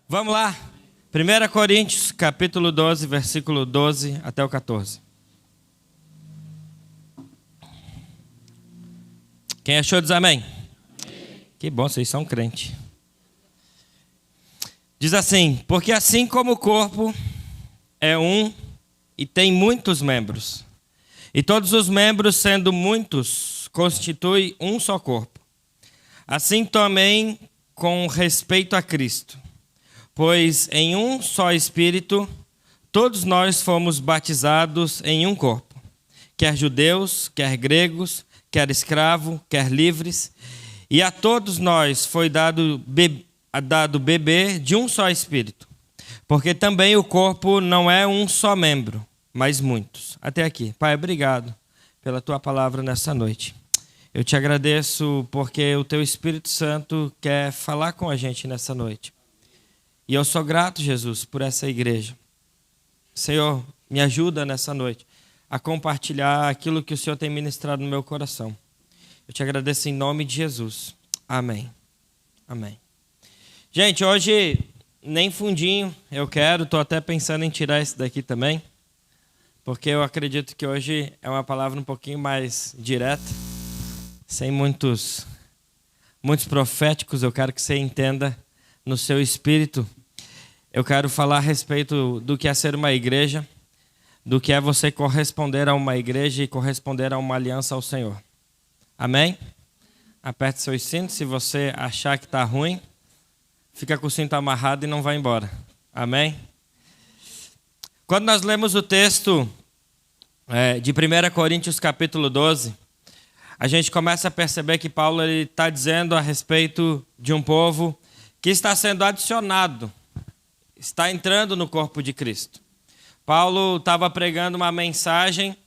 Vamos lá. 1 Coríntios, capítulo 12, versículo 12 até o 14. Quem achou diz amém. Que bom, vocês são crentes. Diz assim: porque assim como o corpo é um e tem muitos membros, e todos os membros, sendo muitos, constituem um só corpo, assim também com respeito a Cristo. Pois em um só Espírito, todos nós fomos batizados em um corpo, quer judeus, quer gregos, quer escravos, quer livres, e a todos nós foi dado beber de um só Espírito, porque também o corpo não é um só membro, mas muitos. Até aqui. Pai, obrigado pela tua palavra nessa noite. Eu te agradeço porque o teu Espírito Santo quer falar com a gente nessa noite. E eu sou grato, Jesus, por essa igreja. Senhor, me ajuda nessa noite a compartilhar aquilo que o Senhor tem ministrado no meu coração. Eu te agradeço em nome de Jesus. Amém. Amém. Gente, hoje nem fundinho eu quero, estou até pensando em tirar esse daqui também, porque eu acredito que hoje é uma palavra um pouquinho mais direta, sem muitos proféticos. Eu quero que você entenda no seu espírito. Eu quero falar a respeito do que é ser uma igreja, do que é você corresponder a uma igreja e corresponder a uma aliança ao Senhor. Amém? Aperte seus cintos. Se você achar que está ruim, fica com o cinto amarrado e não vai embora. Amém? Quando nós lemos o texto de 1 Coríntios capítulo 12, a gente começa a perceber que Paulo está dizendo a respeito de um povo que está sendo adicionado, está entrando no corpo de Cristo. Paulo estava pregando uma mensagem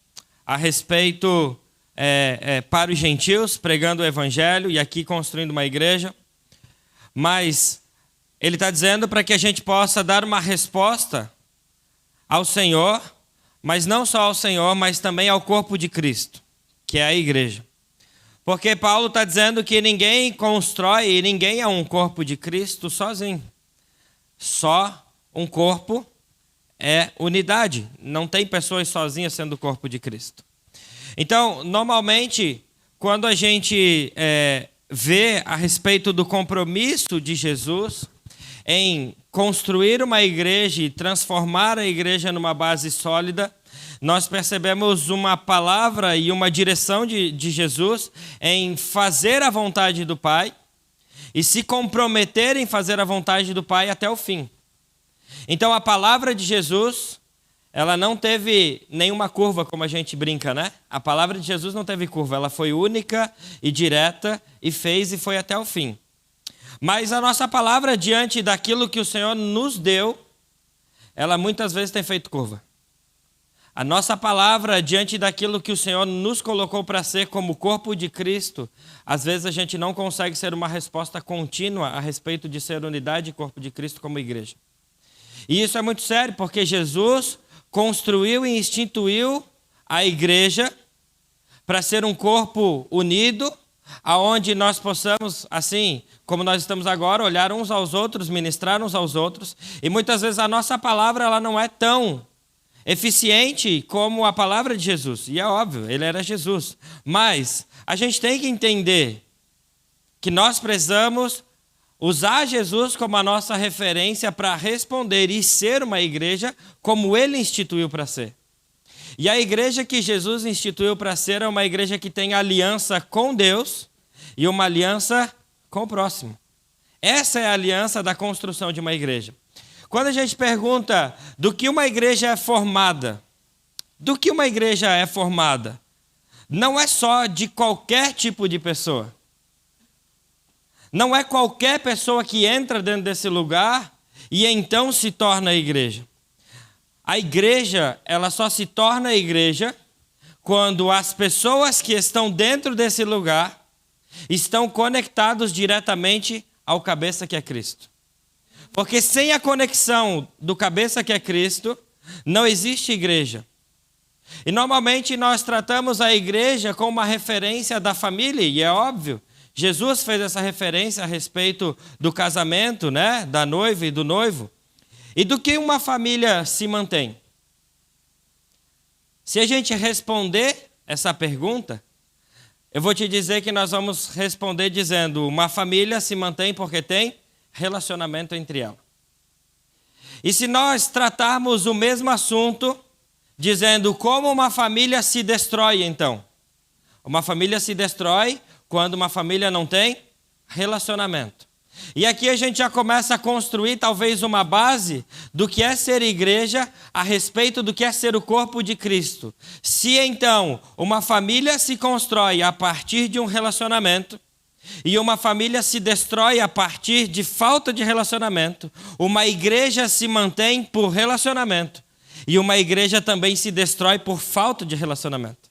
a respeito para os gentios, pregando o evangelho e aqui construindo uma igreja, mas ele está dizendo para que a gente possa dar uma resposta ao Senhor, mas não só ao Senhor, mas também ao corpo de Cristo, que é a igreja. Porque Paulo está dizendo que ninguém constrói e ninguém é um corpo de Cristo sozinho. Só um corpo é unidade. Não tem pessoas sozinhas sendo o corpo de Cristo. Então, normalmente, quando a gente vê a respeito do compromisso de Jesus em construir uma igreja e transformar a igreja numa base sólida, nós percebemos uma palavra e uma direção de Jesus em fazer a vontade do Pai e se comprometer em fazer a vontade do Pai até o fim. Então a palavra de Jesus, ela não teve nenhuma curva, como a gente brinca, né? A palavra de Jesus não teve curva, ela foi única e direta e fez e foi até o fim. Mas a nossa palavra, diante daquilo que o Senhor nos deu, ela muitas vezes tem feito curva. A nossa palavra, diante daquilo que o Senhor nos colocou para ser como corpo de Cristo, às vezes a gente não consegue ser uma resposta contínua a respeito de ser unidade e corpo de Cristo como igreja. E isso é muito sério, porque Jesus construiu e instituiu a igreja para ser um corpo unido, aonde nós possamos, assim como nós estamos agora, olhar uns aos outros, ministrar uns aos outros. E muitas vezes a nossa palavra ela não é tão eficiente como a palavra de Jesus. E é óbvio, ele era Jesus. Mas a gente tem que entender que nós precisamos usar Jesus como a nossa referência para responder e ser uma igreja como ele instituiu para ser. E a igreja que Jesus instituiu para ser é uma igreja que tem aliança com Deus e uma aliança com o próximo. Essa é a aliança da construção de uma igreja. Quando a gente pergunta do que uma igreja é formada, não é só de qualquer tipo de pessoa. Não é qualquer pessoa que entra dentro desse lugar e então se torna igreja. A igreja, ela só se torna igreja quando as pessoas que estão dentro desse lugar estão conectados diretamente ao cabeça que é Cristo. Porque sem a conexão do cabeça que é Cristo, não existe igreja. E normalmente nós tratamos a igreja como uma referência da família, e é óbvio. Jesus fez essa referência a respeito do casamento, né, da noiva e do noivo. E do que uma família se mantém? Se a gente responder essa pergunta, eu vou te dizer que nós vamos responder dizendo: uma família se mantém porque tem relacionamento entre ela. E se nós tratarmos o mesmo assunto, dizendo como uma família se destrói, então? Uma família se destrói quando uma família não tem relacionamento. E aqui a gente já começa a construir talvez uma base do que é ser igreja a respeito do que é ser o corpo de Cristo. Se então uma família se constrói a partir de um relacionamento e uma família se destrói a partir de falta de relacionamento, uma igreja se mantém por relacionamento e uma igreja também se destrói por falta de relacionamento.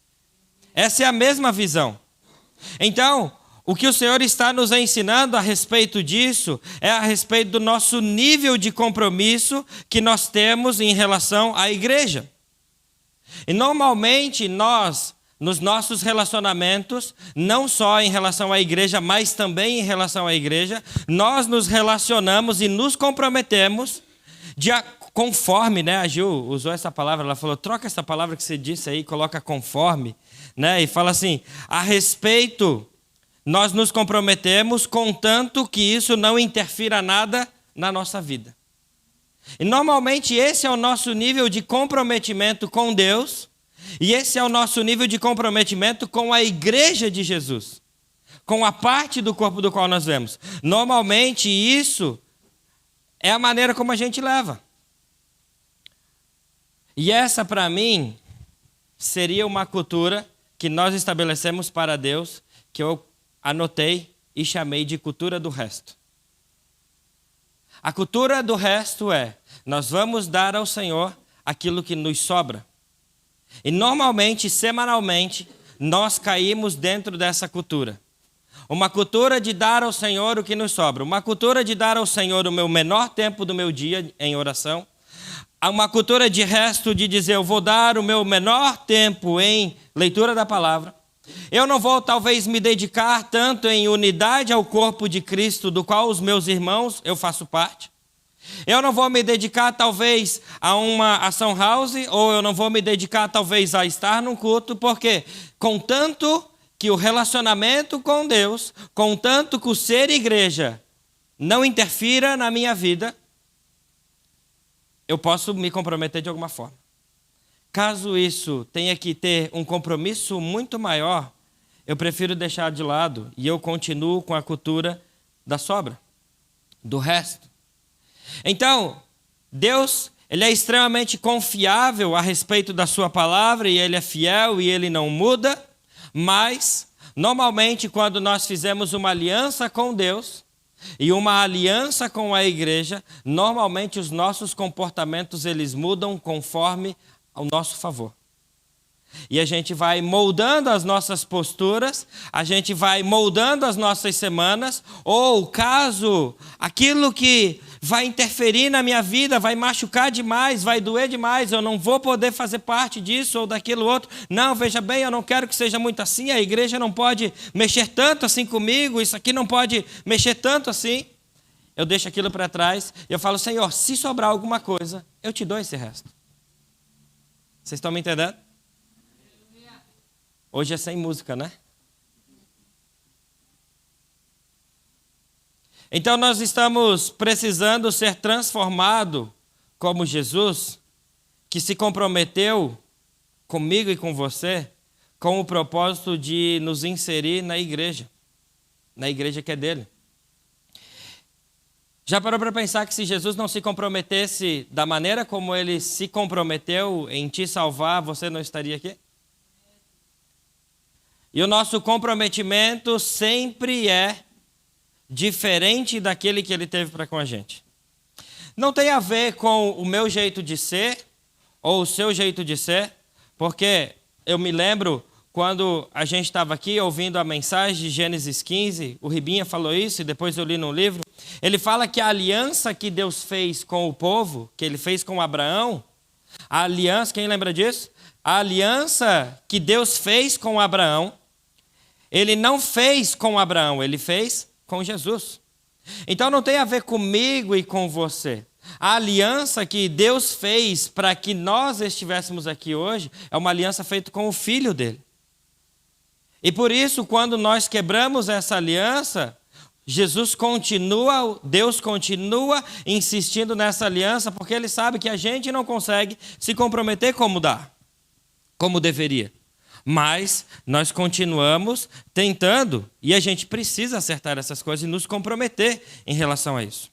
Essa é a mesma visão. Então, o que o Senhor está nos ensinando a respeito disso é a respeito do nosso nível de compromisso que nós temos em relação à igreja. E normalmente nós, nos nossos relacionamentos, não só em relação à igreja, mas também em relação à igreja, nós nos relacionamos e nos comprometemos conforme, né? A Gil usou essa palavra, ela falou: troca essa palavra que você disse aí, coloca conforme, né? E fala assim, a respeito... Nós nos comprometemos contanto que isso não interfira nada na nossa vida. E normalmente esse é o nosso nível de comprometimento com Deus, e esse é o nosso nível de comprometimento com a igreja de Jesus, com a parte do corpo do qual nós vemos. Normalmente isso é a maneira como a gente leva. E essa, para mim, seria uma cultura que nós estabelecemos para Deus, que eu anotei e chamei de cultura do resto. A cultura do resto é: nós vamos dar ao Senhor aquilo que nos sobra. E normalmente, semanalmente, nós caímos dentro dessa cultura. Uma cultura de dar ao Senhor o que nos sobra. Uma cultura de dar ao Senhor o meu menor tempo do meu dia em oração. Uma cultura de resto de dizer: eu vou dar o meu menor tempo em leitura da palavra. Eu não vou talvez me dedicar tanto em unidade ao corpo de Cristo, do qual os meus irmãos eu faço parte. Eu não vou me dedicar talvez a uma ação house, ou eu não vou me dedicar talvez a estar num culto, porque contanto que o relacionamento com Deus, contanto que o ser igreja não interfira na minha vida, eu posso me comprometer de alguma forma. Caso isso tenha que ter um compromisso muito maior, eu prefiro deixar de lado e eu continuo com a cultura da sobra, do resto. Então, Deus, Ele é extremamente confiável a respeito da sua palavra e Ele é fiel e Ele não muda, mas, normalmente, quando nós fizemos uma aliança com Deus e uma aliança com a igreja, normalmente os nossos comportamentos eles mudam conforme ao nosso favor. E a gente vai moldando as nossas posturas, a gente vai moldando as nossas semanas, ou caso aquilo que vai interferir na minha vida, vai machucar demais, vai doer demais, eu não vou poder fazer parte disso ou daquilo outro. Não, veja bem, eu não quero que seja muito assim, a igreja não pode mexer tanto assim comigo, isso aqui não pode mexer tanto assim. Eu deixo aquilo para trás e eu falo: Senhor, se sobrar alguma coisa, eu te dou esse resto. Vocês estão me entendendo? Hoje é sem música, né? Então nós estamos precisando ser transformados como Jesus, que se comprometeu comigo e com você, com o propósito de nos inserir na igreja que é dele. Já parou para pensar que se Jesus não se comprometesse da maneira como ele se comprometeu em te salvar, você não estaria aqui? E o nosso comprometimento sempre é diferente daquele que ele teve para com a gente. Não tem a ver com o meu jeito de ser ou o seu jeito de ser, porque eu me lembro quando a gente estava aqui ouvindo a mensagem de Gênesis 15, o Ribinha falou isso e depois eu li no livro. Ele fala que a aliança que Deus fez com o povo, que ele fez com Abraão, a aliança, quem lembra disso? A aliança que Deus fez com Abraão, Ele não fez com Abraão, ele fez com Jesus. Então não tem a ver comigo e com você. A aliança que Deus fez para que nós estivéssemos aqui hoje é uma aliança feita com o Filho dele. E por isso, quando nós quebramos essa aliança, Deus continua insistindo nessa aliança, porque ele sabe que a gente não consegue se comprometer como deveria. Mas nós continuamos tentando e a gente precisa acertar essas coisas e nos comprometer em relação a isso.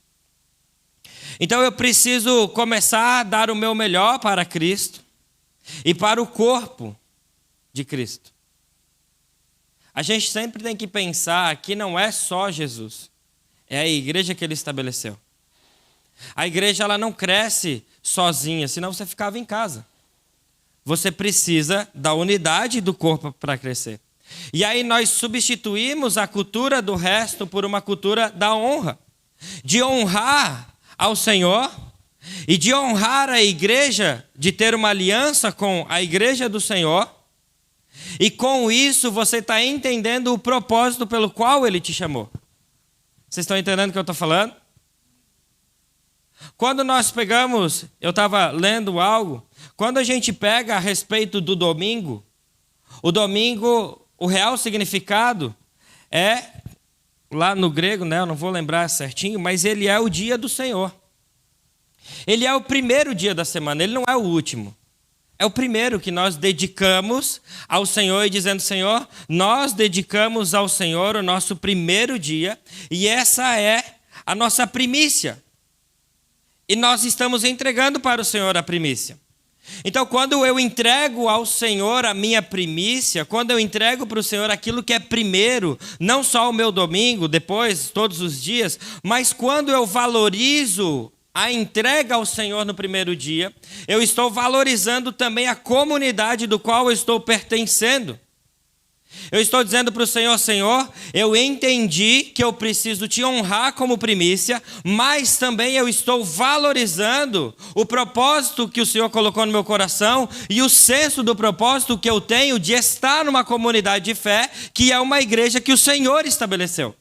Então eu preciso começar a dar o meu melhor para Cristo e para o corpo de Cristo. A gente sempre tem que pensar que não é só Jesus, é a igreja que ele estabeleceu. A igreja ela não cresce sozinha, senão você ficava em casa. Você precisa da unidade do corpo para crescer. E aí nós substituímos a cultura do resto por uma cultura da honra. De honrar ao Senhor e de honrar a igreja, de ter uma aliança com a igreja do Senhor. E com isso você está entendendo o propósito pelo qual ele te chamou. Vocês estão entendendo o que eu estou falando? Quando nós pegamos, eu estava lendo algo, quando a gente pega a respeito do domingo, o domingo, o real significado é, lá no grego, né, eu não vou lembrar certinho, mas ele é o dia do Senhor. Ele é o primeiro dia da semana, ele não é o último. É o primeiro que nós dedicamos ao Senhor e dizendo, Senhor, nós dedicamos ao Senhor o nosso primeiro dia e essa é a nossa primícia. E nós estamos entregando para o Senhor a primícia. Então, quando eu entrego ao Senhor a minha primícia, quando eu entrego para o Senhor aquilo que é primeiro, não só o meu domingo, depois, todos os dias, mas quando eu valorizo a entrega ao Senhor no primeiro dia, eu estou valorizando também a comunidade do qual eu estou pertencendo. Eu estou dizendo para o Senhor, Senhor, eu entendi que eu preciso te honrar como primícia, mas também eu estou valorizando o propósito que o Senhor colocou no meu coração e o senso do propósito que eu tenho de estar numa comunidade de fé, que é uma igreja que o Senhor estabeleceu.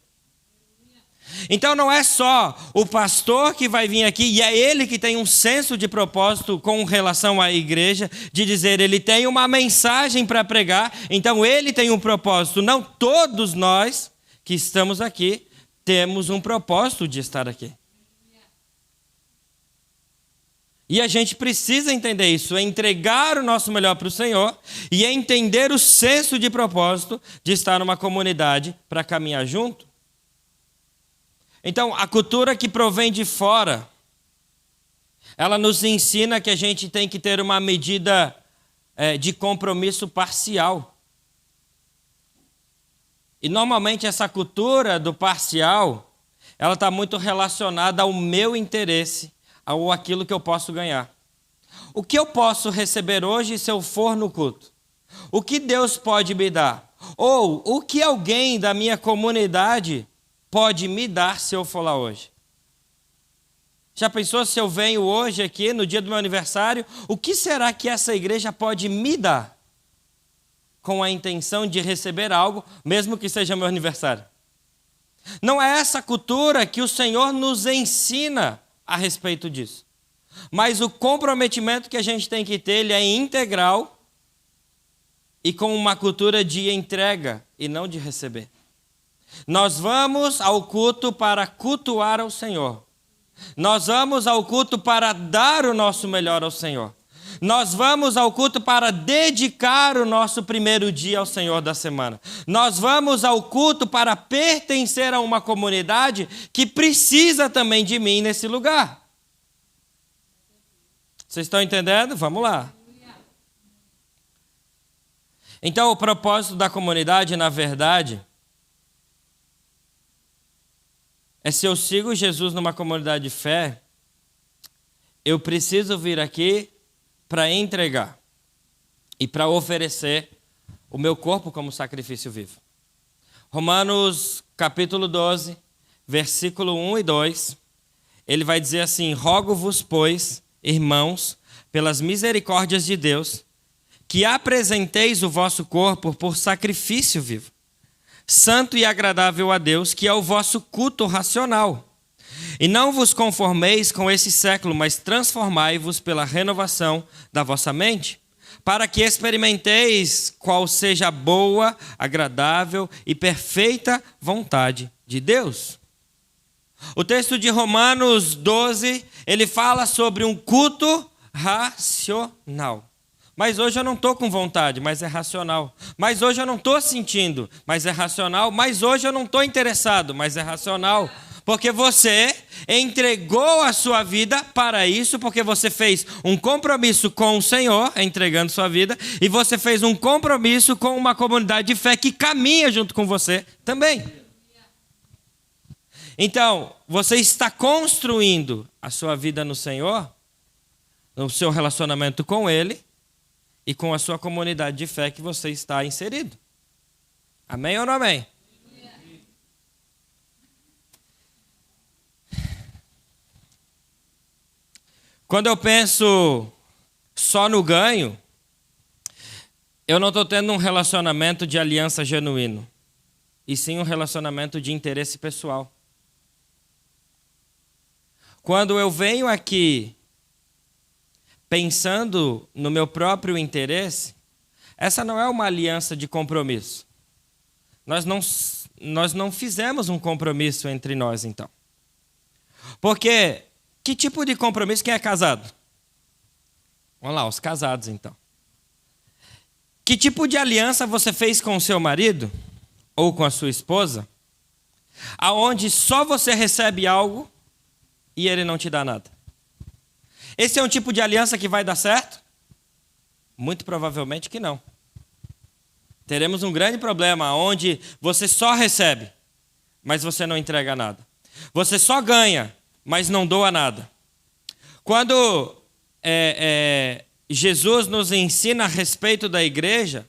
Então não é só o pastor que vai vir aqui, e é ele que tem um senso de propósito com relação à igreja, de dizer, ele tem uma mensagem para pregar, então ele tem um propósito. Não todos nós que estamos aqui temos um propósito de estar aqui. E a gente precisa entender isso, é entregar o nosso melhor para o Senhor e é entender o senso de propósito de estar numa comunidade para caminhar junto. Então, a cultura que provém de fora, ela nos ensina que a gente tem que ter uma medida de compromisso parcial. E normalmente essa cultura do parcial, ela está muito relacionada ao meu interesse, ao aquilo que eu posso ganhar. O que eu posso receber hoje se eu for no culto? O que Deus pode me dar? Ou o que alguém da minha comunidade pode me dar se eu for lá hoje? Já pensou se eu venho hoje aqui, no dia do meu aniversário, o que será que essa igreja pode me dar? Com a intenção de receber algo, mesmo que seja meu aniversário. Não é essa cultura que o Senhor nos ensina a respeito disso. Mas o comprometimento que a gente tem que ter, ele é integral e com uma cultura de entrega e não de receber. Nós vamos ao culto para cultuar ao Senhor. Nós vamos ao culto para dar o nosso melhor ao Senhor. Nós vamos ao culto para dedicar o nosso primeiro dia ao Senhor da semana. Nós vamos ao culto para pertencer a uma comunidade que precisa também de mim nesse lugar. Vocês estão entendendo? Vamos lá. Então, o propósito da comunidade, na verdade, é se eu sigo Jesus numa comunidade de fé, eu preciso vir aqui para entregar e para oferecer o meu corpo como sacrifício vivo. Romanos capítulo 12, versículo 1 e 2, ele vai dizer assim, rogo-vos, pois, irmãos, pelas misericórdias de Deus, que apresenteis o vosso corpo por sacrifício vivo, santo e agradável a Deus, que é o vosso culto racional. E não vos conformeis com esse século, mas transformai-vos pela renovação da vossa mente, para que experimenteis qual seja a boa, agradável e perfeita vontade de Deus. O texto de Romanos 12, ele fala sobre um culto racional. Mas hoje eu não estou com vontade, mas é racional. Mas hoje eu não estou sentindo, mas é racional. Mas hoje eu não estou interessado, mas é racional. Porque você entregou a sua vida para isso, porque você fez um compromisso com o Senhor, entregando sua vida, e você fez um compromisso com uma comunidade de fé que caminha junto com você também. Então, você está construindo a sua vida no Senhor, no seu relacionamento com Ele e com a sua comunidade de fé que você está inserido. Amém ou não amém? Quando eu penso só no ganho, eu não estou tendo um relacionamento de aliança genuíno, e sim um relacionamento de interesse pessoal. Quando eu venho aqui pensando no meu próprio interesse, essa não é uma aliança de compromisso. Nós não fizemos um compromisso entre nós, então. Porque que tipo de compromisso? Quem é casado? Vamos lá, os casados, então. Que tipo de aliança você fez com o seu marido ou com a sua esposa, aonde só você recebe algo e ele não te dá nada? Esse é um tipo de aliança que vai dar certo? Muito provavelmente que não. Teremos um grande problema onde você só recebe, mas você não entrega nada. Você só ganha, mas não doa nada. Quando Jesus nos ensina a respeito da igreja,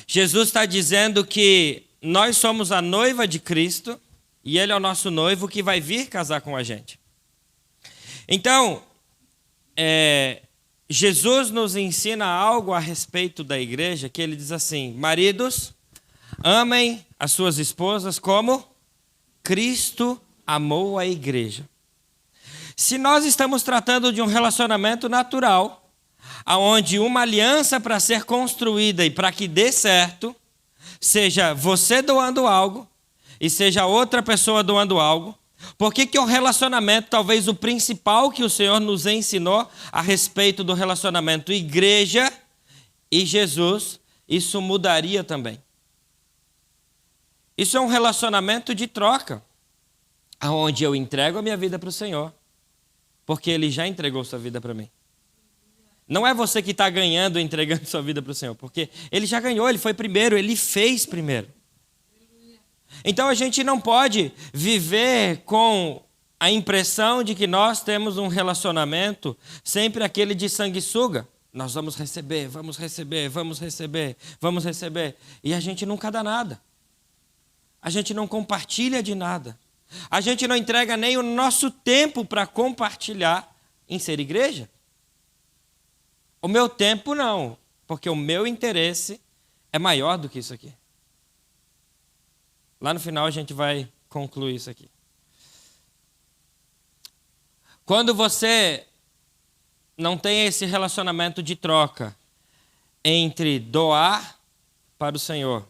Jesus está dizendo que nós somos a noiva de Cristo e Ele é o nosso noivo que vai vir casar com a gente. Então, Jesus nos ensina algo a respeito da igreja, que Ele diz assim: maridos, amem as suas esposas como Cristo amou a igreja. Se nós estamos tratando de um relacionamento natural, onde uma aliança para ser construída e para que dê certo, seja você doando algo e seja outra pessoa doando algo, por que o relacionamento, talvez o principal que o Senhor nos ensinou a respeito do relacionamento igreja e Jesus, isso mudaria também? Isso é um relacionamento de troca, onde eu entrego a minha vida para o Senhor, porque Ele já entregou sua vida para mim. Não é você que está ganhando entregando sua vida para o Senhor, porque Ele já ganhou, Ele foi primeiro, Ele fez primeiro. Então a gente não pode viver com a impressão de que nós temos um relacionamento sempre aquele de sanguessuga. Nós vamos receber, vamos receber, vamos receber, vamos receber. E a gente nunca dá nada. A gente não compartilha de nada. A gente não entrega nem o nosso tempo para compartilhar em ser igreja. O meu tempo não, porque o meu interesse é maior do que isso aqui. Lá no final a gente vai concluir isso aqui. Quando você não tem esse relacionamento de troca entre doar para o Senhor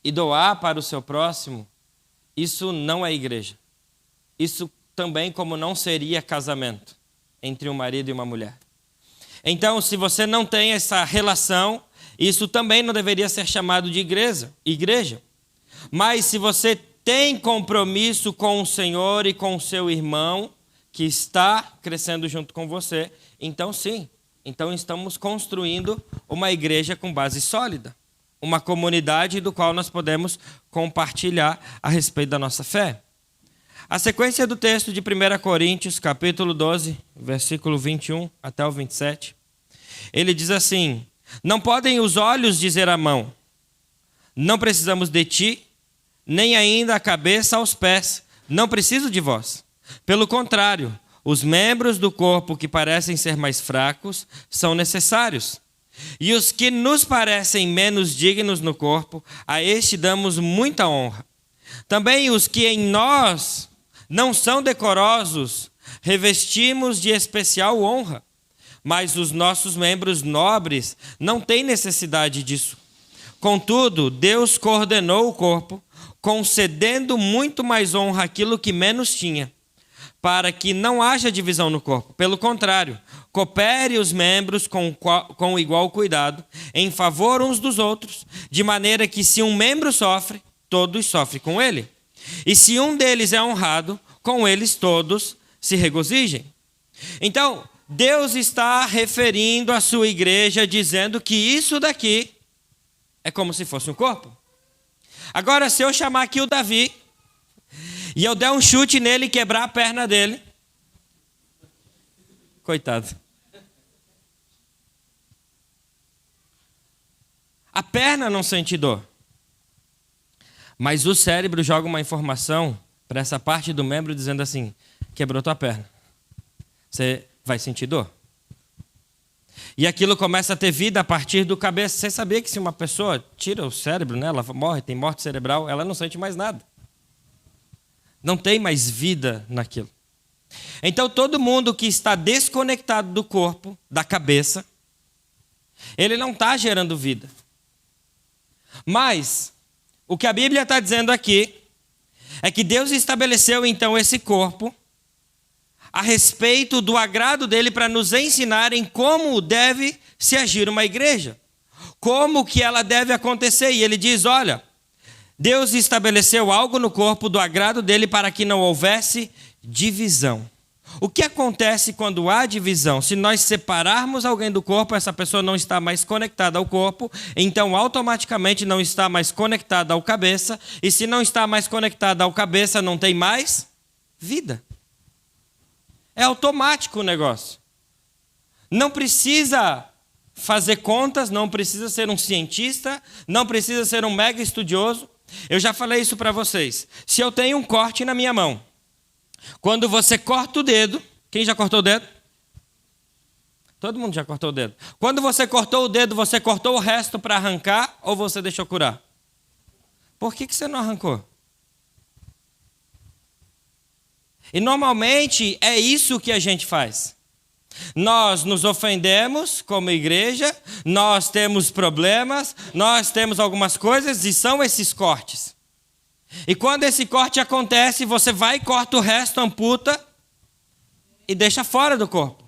e doar para o seu próximo, isso não é igreja. Isso também como não seria casamento entre um marido e uma mulher. Então, se você não tem essa relação, isso também não deveria ser chamado de igreja. Mas se você tem compromisso com o Senhor e com o seu irmão, que está crescendo junto com você, então sim. Então estamos construindo uma igreja com base sólida. Uma comunidade do qual nós podemos compartilhar a respeito da nossa fé. A sequência do texto de 1 Coríntios, capítulo 12, versículo 21 até o 27. Ele diz assim: não podem os olhos dizer à mão, não precisamos de ti, nem ainda a cabeça aos pés, não preciso de vós. Pelo contrário, os membros do corpo que parecem ser mais fracos são necessários. E os que nos parecem menos dignos no corpo, a este damos muita honra. Também os que em nós não são decorosos, revestimos de especial honra. Mas os nossos membros nobres não têm necessidade disso. Contudo, Deus coordenou o corpo, concedendo muito mais honra àquilo que menos tinha, para que não haja divisão no corpo. Pelo contrário, coopere os membros com igual cuidado, em favor uns dos outros, de maneira que se um membro sofre, todos sofrem com ele. E se um deles é honrado, com eles todos se regozijem. Então, Deus está referindo à sua igreja, dizendo que isso daqui é como se fosse um corpo. Agora, se eu chamar aqui o Davi, e eu der um chute nele e quebrar a perna dele, coitado. A perna não sente dor. Mas o cérebro joga uma informação para essa parte do membro dizendo assim, quebrou tua perna. Você vai sentir dor. E aquilo começa a ter vida a partir do cabeça. Você sabia que se uma pessoa tira o cérebro, né, ela morre, tem morte cerebral, ela não sente mais nada. Não tem mais vida naquilo. Então todo mundo que está desconectado do corpo, da cabeça, ele não está gerando vida. Mas o que a Bíblia está dizendo aqui é que Deus estabeleceu então esse corpo a respeito do agrado dele para nos ensinar em como deve se agir uma igreja. Como que ela deve acontecer. E ele diz, olha, Deus estabeleceu algo no corpo do agrado dele para que não houvesse divisão. O que acontece quando há divisão? Se nós separarmos alguém do corpo, essa pessoa não está mais conectada ao corpo, então automaticamente não está mais conectada ao cabeça, e se não está mais conectada ao cabeça, não tem mais vida. É automático o negócio. Não precisa fazer contas, não precisa ser um cientista, não precisa ser um mega estudioso. Eu já falei isso para vocês. Se eu tenho um corte na minha mão, quando você corta o dedo, quem já cortou o dedo? Todo mundo já cortou o dedo. Quando você cortou o dedo, você cortou o resto para arrancar ou você deixou curar? Por que você não arrancou? E normalmente é isso que a gente faz. Nós nos ofendemos como igreja, nós temos problemas, nós temos algumas coisas e são esses cortes. E quando esse corte acontece, você vai e corta o resto, amputa e deixa fora do corpo.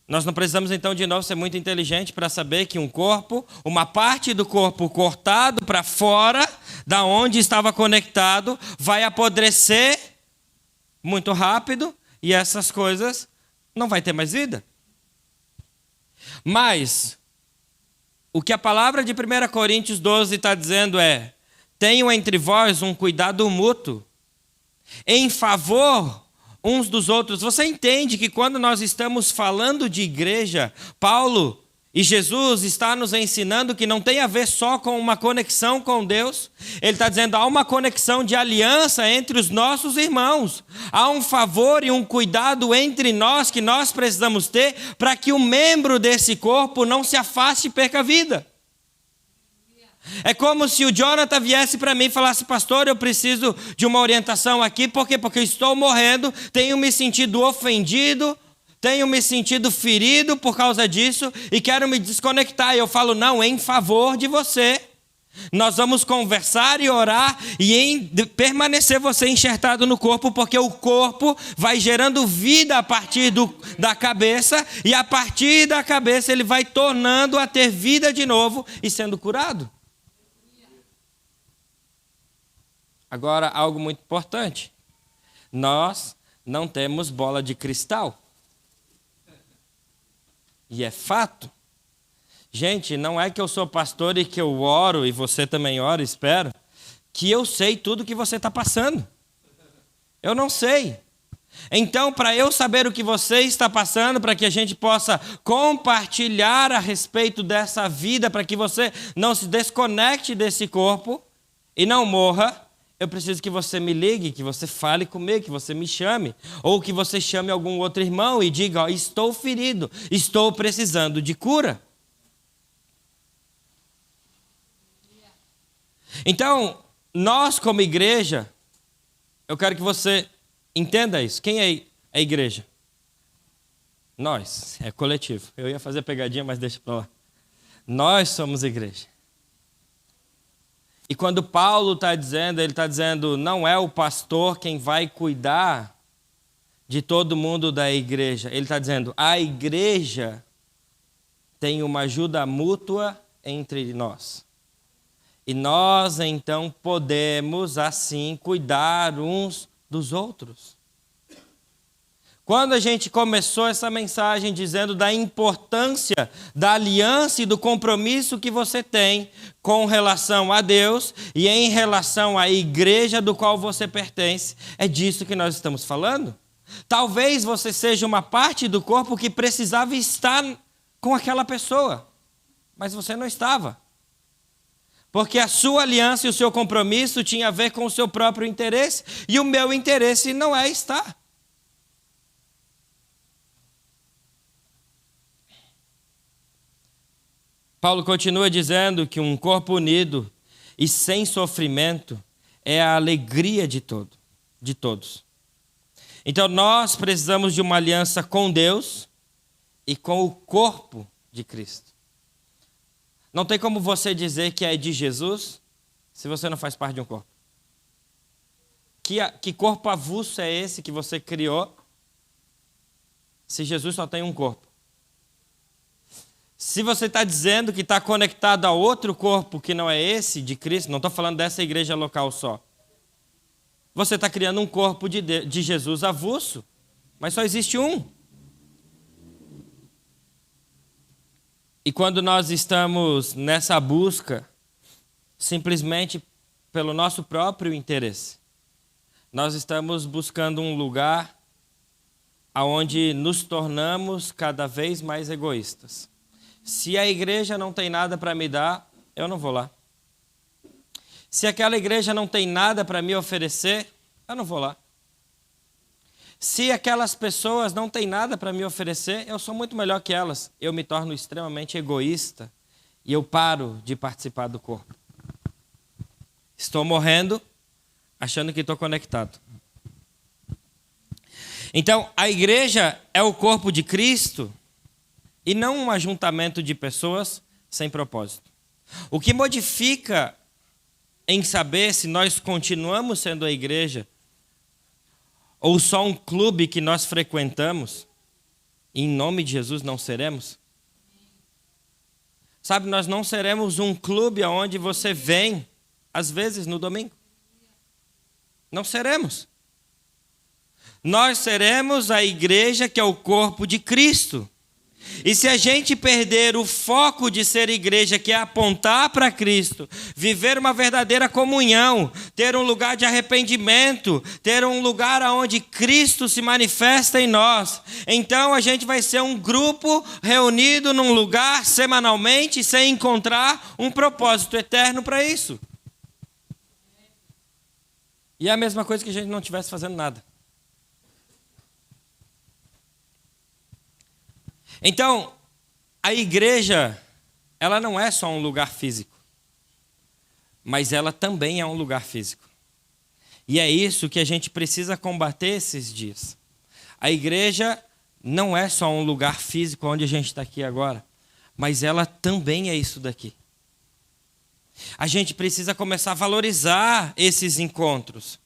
Nós não precisamos então de novo ser muito inteligente para saber que um corpo, uma parte do corpo cortado para fora, da onde estava conectado, vai apodrecer muito rápido e essas coisas não vai ter mais vida. Mas o que a palavra de 1 Coríntios 12 está dizendo é: tenham entre vós um cuidado mútuo, em favor uns dos outros. Você entende que quando nós estamos falando de igreja, Paulo e Jesus está nos ensinando que não tem a ver só com uma conexão com Deus. Ele está dizendo, há uma conexão de aliança entre os nossos irmãos. Há um favor e um cuidado entre nós que nós precisamos ter para que o membro desse corpo não se afaste e perca a vida. É como se o Jonathan viesse para mim e falasse, pastor, eu preciso de uma orientação aqui. Por quê? Porque eu estou morrendo, tenho me sentido ofendido, tenho me sentido ferido por causa disso e quero me desconectar. E eu falo, não, em favor de você. Nós vamos conversar e orar e permanecer você enxertado no corpo, porque o corpo vai gerando vida a partir da cabeça e a partir da cabeça ele vai tornando a ter vida de novo e sendo curado. Agora, algo muito importante. Nós não temos bola de cristal. E é fato. Gente, não é que eu sou pastor e que eu oro, e você também ora, espero, que eu sei tudo que você está passando. Eu não sei. Então, para eu saber o que você está passando, para que a gente possa compartilhar a respeito dessa vida, para que você não se desconecte desse corpo e não morra, eu preciso que você me ligue, que você fale comigo, que você me chame. Ou que você chame algum outro irmão e diga, ó, estou ferido, estou precisando de cura. Então, nós como igreja, eu quero que você entenda isso. Quem é a igreja? Nós, é coletivo. Eu ia fazer pegadinha, mas deixa para lá. Nós somos igreja. E quando Paulo está dizendo, ele está dizendo, não é o pastor quem vai cuidar de todo mundo da igreja. Ele está dizendo, a igreja tem uma ajuda mútua entre nós. E nós, então, podemos, assim, cuidar uns dos outros. Quando a gente começou essa mensagem dizendo da importância da aliança e do compromisso que você tem com relação a Deus e em relação à igreja do qual você pertence, é disso que nós estamos falando. Talvez você seja uma parte do corpo que precisava estar com aquela pessoa, mas você não estava. Porque a sua aliança e o seu compromisso tinha a ver com o seu próprio interesse, e o meu interesse não é estar. Paulo continua dizendo que um corpo unido e sem sofrimento é a alegria de todos. Então nós precisamos de uma aliança com Deus e com o corpo de Cristo. Não tem como você dizer que é de Jesus se você não faz parte de um corpo. Que corpo avulso é esse que você criou se Jesus só tem um corpo? Se você está dizendo que está conectado a outro corpo que não é esse de Cristo, não estou falando dessa igreja local só. Você está criando um corpo de Jesus avulso, mas só existe um. E quando nós estamos nessa busca, simplesmente pelo nosso próprio interesse, nós estamos buscando um lugar onde nos tornamos cada vez mais egoístas. Se a igreja não tem nada para me dar, eu não vou lá. Se aquela igreja não tem nada para me oferecer, eu não vou lá. Se aquelas pessoas não têm nada para me oferecer, eu sou muito melhor que elas. Eu me torno extremamente egoísta e eu paro de participar do corpo. Estou morrendo, achando que estou conectado. Então, a igreja é o corpo de Cristo e não um ajuntamento de pessoas sem propósito. O que modifica em saber se nós continuamos sendo a igreja ou só um clube que nós frequentamos, e em nome de Jesus não seremos? Sabe, nós não seremos um clube onde você vem, às vezes, no domingo. Não seremos. Nós seremos a igreja que é o corpo de Cristo. E se a gente perder o foco de ser igreja, que é apontar para Cristo, viver uma verdadeira comunhão, ter um lugar de arrependimento, ter um lugar onde Cristo se manifesta em nós, então a gente vai ser um grupo reunido num lugar semanalmente sem encontrar um propósito eterno para isso. E é a mesma coisa que a gente não estivesse fazendo nada. Então, a igreja, ela não é só um lugar físico, mas ela também é um lugar físico. E é isso que a gente precisa combater esses dias. A igreja não é só um lugar físico onde a gente está aqui agora, mas ela também é isso daqui. A gente precisa começar a valorizar esses encontros.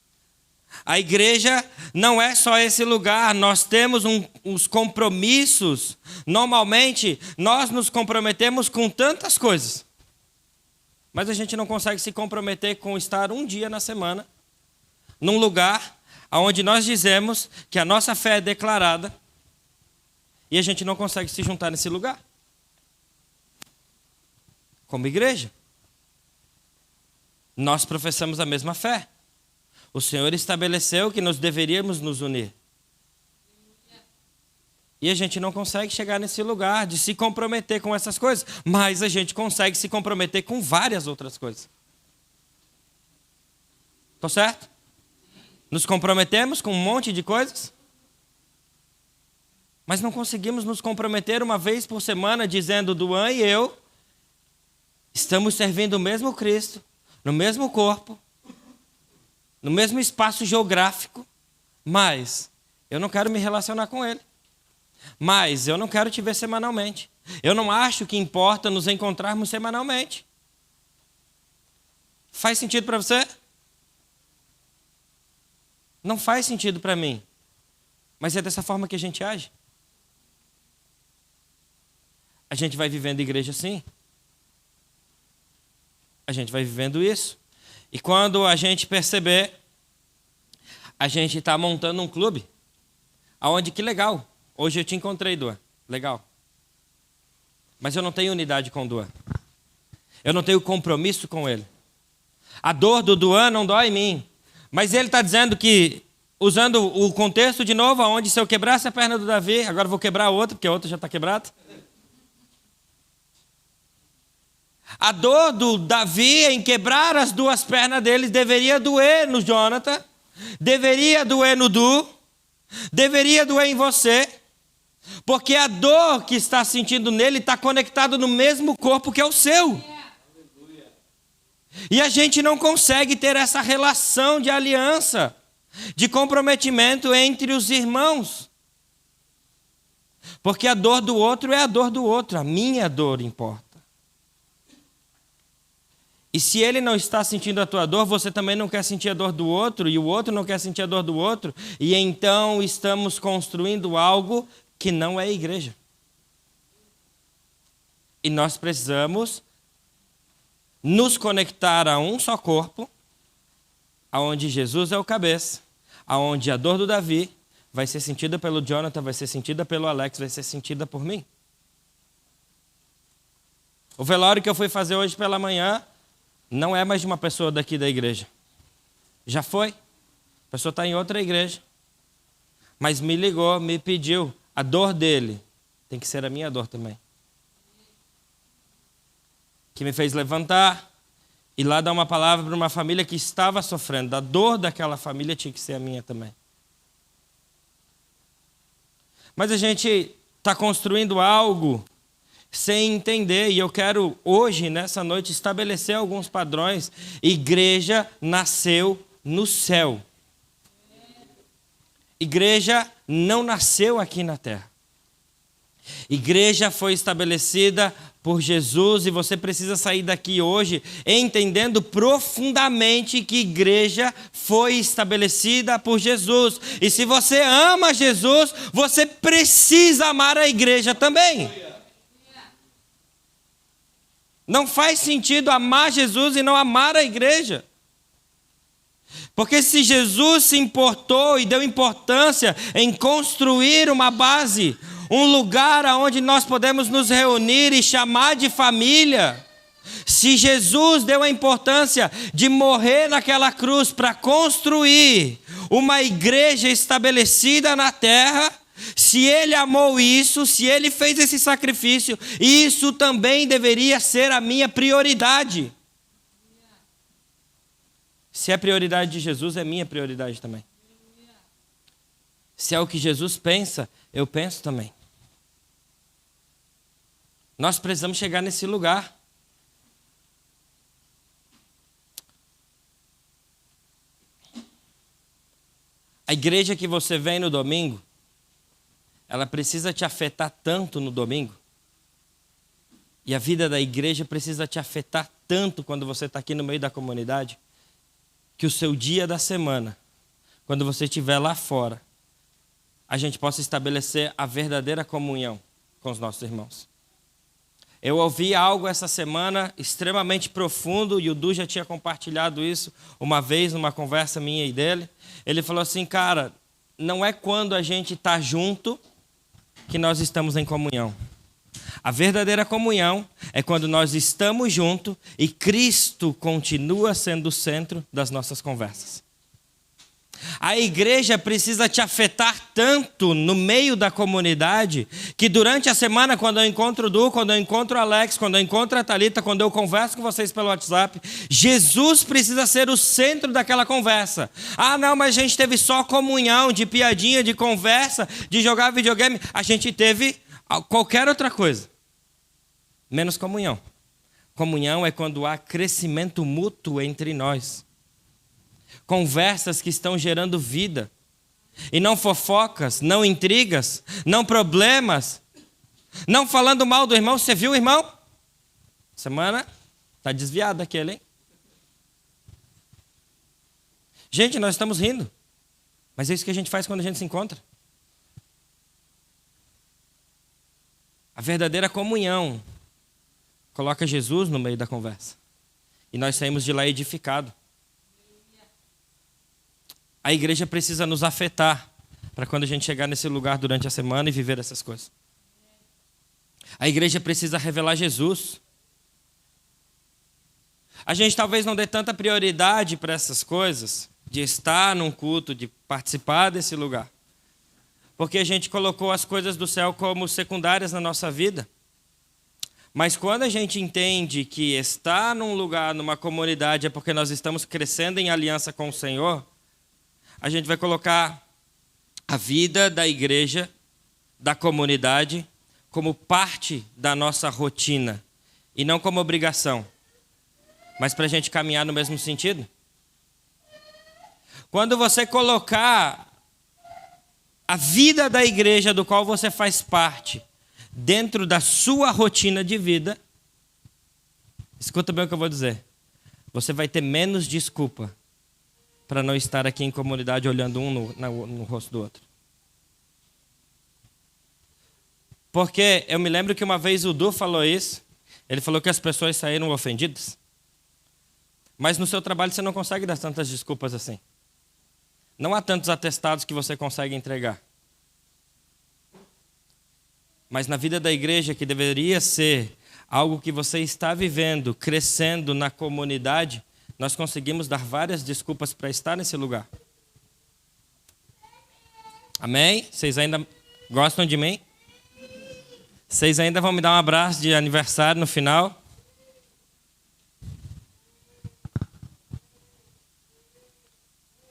A igreja não é só esse lugar, nós temos uns compromissos. Normalmente, nós nos comprometemos com tantas coisas, mas a gente não consegue se comprometer com estar um dia na semana, num lugar onde nós dizemos que a nossa fé é declarada, e a gente não consegue se juntar nesse lugar, como igreja. Nós professamos a mesma fé. O Senhor estabeleceu que nós deveríamos nos unir. E a gente não consegue chegar nesse lugar de se comprometer com essas coisas, mas a gente consegue se comprometer com várias outras coisas. Tô certo? Nos comprometemos com um monte de coisas, mas não conseguimos nos comprometer uma vez por semana dizendo: Duan e eu estamos servindo o mesmo Cristo, no mesmo corpo, no mesmo espaço geográfico, mas eu não quero me relacionar com ele. Mas eu não quero te ver semanalmente. Eu não acho que importa nos encontrarmos semanalmente. Faz sentido para você? Não faz sentido para mim. Mas é dessa forma que a gente age. A gente vai vivendo igreja assim. A gente vai vivendo isso. E quando a gente perceber, a gente está montando um clube. Aonde, que legal. Hoje eu te encontrei, Duan. Legal. Mas eu não tenho unidade com o Duan. Eu não tenho compromisso com ele. A dor do Duan não dói em mim. Mas ele está dizendo que, usando o contexto de novo, onde se eu quebrasse a perna do Davi, agora eu vou quebrar a outra, porque a outra já está quebrada. A dor do Davi em quebrar as duas pernas dele deveria doer no Jonathan, deveria doer no Du, deveria doer em você, porque a dor que está sentindo nele está conectada no mesmo corpo que é o seu. E a gente não consegue ter essa relação de aliança, de comprometimento entre os irmãos. Porque a dor do outro é a dor do outro, a minha dor importa. E se ele não está sentindo a tua dor, você também não quer sentir a dor do outro, e o outro não quer sentir a dor do outro, e então estamos construindo algo que não é igreja. E nós precisamos nos conectar a um só corpo, aonde Jesus é o cabeça, aonde a dor do Davi vai ser sentida pelo Jonathan, vai ser sentida pelo Alex, vai ser sentida por mim. O velório que eu fui fazer hoje pela manhã não é mais de uma pessoa daqui da igreja. Já foi. A pessoa está em outra igreja. Mas me ligou, me pediu. A dor dele tem que ser a minha dor também. Que me fez levantar e lá dar uma palavra para uma família que estava sofrendo. A dor daquela família tinha que ser a minha também. Mas a gente está construindo algo sem entender, e eu quero hoje, nessa noite, estabelecer alguns padrões. Igreja nasceu no céu. Igreja não nasceu aqui na terra. Igreja foi estabelecida por Jesus, e você precisa sair daqui hoje entendendo profundamente que igreja foi estabelecida por Jesus. E se você ama Jesus, você precisa amar a igreja também. Não faz sentido amar Jesus e não amar a igreja. Porque se Jesus se importou e deu importância em construir uma base, um lugar onde nós podemos nos reunir e chamar de família, se Jesus deu a importância de morrer naquela cruz para construir uma igreja estabelecida na terra, se ele amou isso, se ele fez esse sacrifício, isso também deveria ser a minha prioridade. Se é prioridade de Jesus, é minha prioridade também. Se é o que Jesus pensa, eu penso também. Nós precisamos chegar nesse lugar. A igreja que você vem no domingo, ela precisa te afetar tanto no domingo. E a vida da igreja precisa te afetar tanto quando você está aqui no meio da comunidade, que o seu dia da semana, quando você estiver lá fora, a gente possa estabelecer a verdadeira comunhão com os nossos irmãos. Eu ouvi algo essa semana extremamente profundo, e o Du já tinha compartilhado isso uma vez numa conversa minha e dele. Ele falou assim: cara, não é quando a gente está junto que nós estamos em comunhão. A verdadeira comunhão é quando nós estamos juntos e Cristo continua sendo o centro das nossas conversas. A igreja precisa te afetar tanto no meio da comunidade, que durante a semana, quando eu encontro o Du, quando eu encontro o Alex, quando eu encontro a Thalita, quando eu converso com vocês pelo WhatsApp, Jesus precisa ser o centro daquela conversa. Ah, não, mas a gente teve só comunhão, de piadinha, de conversa, de jogar videogame. A gente teve qualquer outra coisa, menos comunhão. Comunhão é quando há crescimento mútuo entre nós. Conversas que estão gerando vida. E não fofocas, não intrigas, não problemas. Não falando mal do irmão. Você viu, irmão? Semana está desviado aquele, hein? Gente, nós estamos rindo. Mas é isso que a gente faz quando a gente se encontra. A verdadeira comunhão coloca Jesus no meio da conversa. E nós saímos de lá edificados. A igreja precisa nos afetar para quando a gente chegar nesse lugar durante a semana e viver essas coisas. A igreja precisa revelar Jesus. A gente talvez não dê tanta prioridade para essas coisas, de estar num culto, de participar desse lugar, porque a gente colocou as coisas do céu como secundárias na nossa vida. Mas quando a gente entende que estar num lugar, numa comunidade, é porque nós estamos crescendo em aliança com o Senhor, a gente vai colocar a vida da igreja, da comunidade, como parte da nossa rotina e não como obrigação, mas para a gente caminhar no mesmo sentido. Quando você colocar a vida da igreja do qual você faz parte dentro da sua rotina de vida, escuta bem o que eu vou dizer, você vai ter menos desculpa para não estar aqui em comunidade olhando um no rosto do outro. Porque eu me lembro que uma vez o Du falou isso, ele falou que as pessoas saíram ofendidas. Mas no seu trabalho você não consegue dar tantas desculpas assim. Não há tantos atestados que você consegue entregar. Mas na vida da igreja, que deveria ser algo que você está vivendo, crescendo na comunidade, nós conseguimos dar várias desculpas para estar nesse lugar. Amém? Vocês ainda gostam de mim? Vocês ainda vão me dar um abraço de aniversário no final?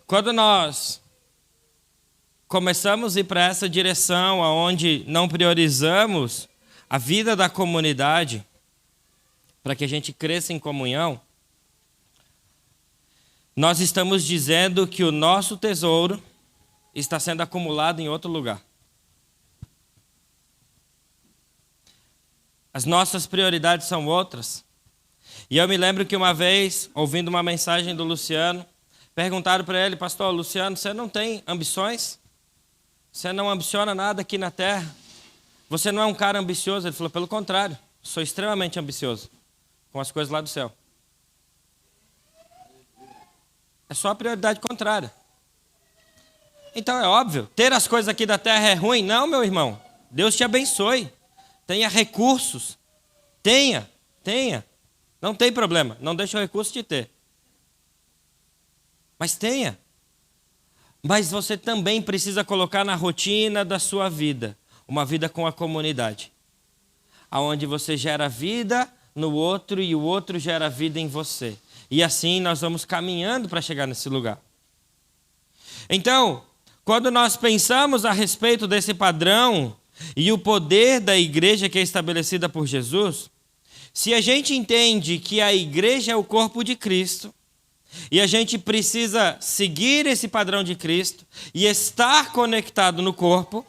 Quando nós começamos a ir para essa direção, onde não priorizamos a vida da comunidade, para que a gente cresça em comunhão, nós estamos dizendo que o nosso tesouro está sendo acumulado em outro lugar. As nossas prioridades são outras. E eu me lembro que uma vez, ouvindo uma mensagem do Luciano, perguntaram para ele: pastor Luciano, você não tem ambições? Você não ambiciona nada aqui na terra? Você não é um cara ambicioso? Ele falou: pelo contrário, sou extremamente ambicioso com as coisas lá do céu. É só a prioridade contrária. Então é óbvio, ter as coisas aqui da terra é ruim? Não, meu irmão. Deus te abençoe. Tenha recursos. Tenha. Não tem problema. Não deixe o recurso te ter. Mas tenha. Mas você também precisa colocar na rotina da sua vida uma vida com a comunidade, onde você gera vida no outro e o outro gera vida em você. E assim nós vamos caminhando para chegar nesse lugar. Então, quando nós pensamos a respeito desse padrão e o poder da igreja que é estabelecida por Jesus, se a gente entende que a igreja é o corpo de Cristo, e a gente precisa seguir esse padrão de Cristo e estar conectado no corpo,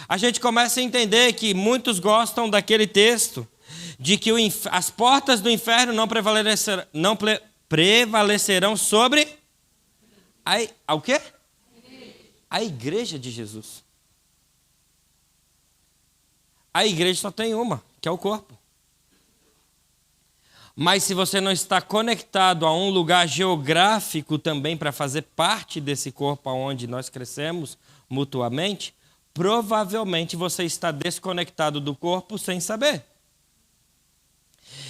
a gente começa a entender que muitos gostam daquele texto de que as portas do inferno não prevalecerão sobre o quê? A igreja de Jesus. A igreja só tem uma, que é o corpo. Mas se você não está conectado a um lugar geográfico também para fazer parte desse corpo onde nós crescemos mutuamente, provavelmente você está desconectado do corpo sem saber.